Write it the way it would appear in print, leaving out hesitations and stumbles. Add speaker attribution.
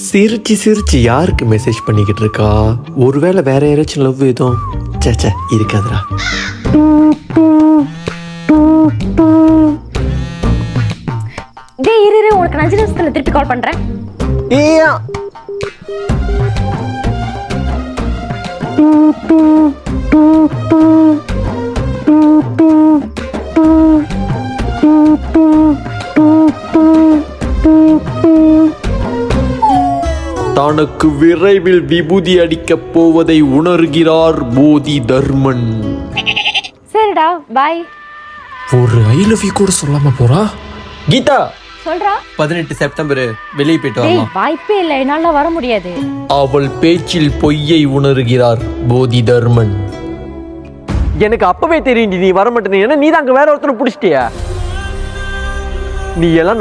Speaker 1: சிரிச்சு சிரிச்சு யாருக்கு மெசேஜ் பண்ணிக்கிட்டு இருக்கா? ஒருவேளை வேற யாராச்சும் லவ் எதுவும் சேச்சா இருக்காதுடா.
Speaker 2: டேய் இரு உனக்கு 5 நிமிஷத்துல திருப்பி கால் பண்றேன்.
Speaker 1: ஏயா தனக்கு விரைவில் விபூதி அடிக்கப் போவதை உணர்கிறார் போதி தர்மன்.
Speaker 2: சரிடா பாய்.
Speaker 3: ஒரு ஐ லவ் யூ கூட சொல்லாம போறா.
Speaker 1: கீதா
Speaker 2: சொல்றா.
Speaker 1: 18 செப்டம்பர் வெளியே போயிட்டு
Speaker 2: டேய்
Speaker 1: வரலாம்.
Speaker 2: வாய்ப்பே இல்லை, என்னால வர முடியாது.
Speaker 1: அவள் பேச்சில் பொய்யை உணர்கிறார் போதி தர்மன். எனக்கு அப்பவே தெரியும் நீ வர மாட்டேன்னு. ஏன்னா நீ தான் அங்க வேற ஒருத்தனை பிடிச்சிட்டியா. நீ எல்லாம்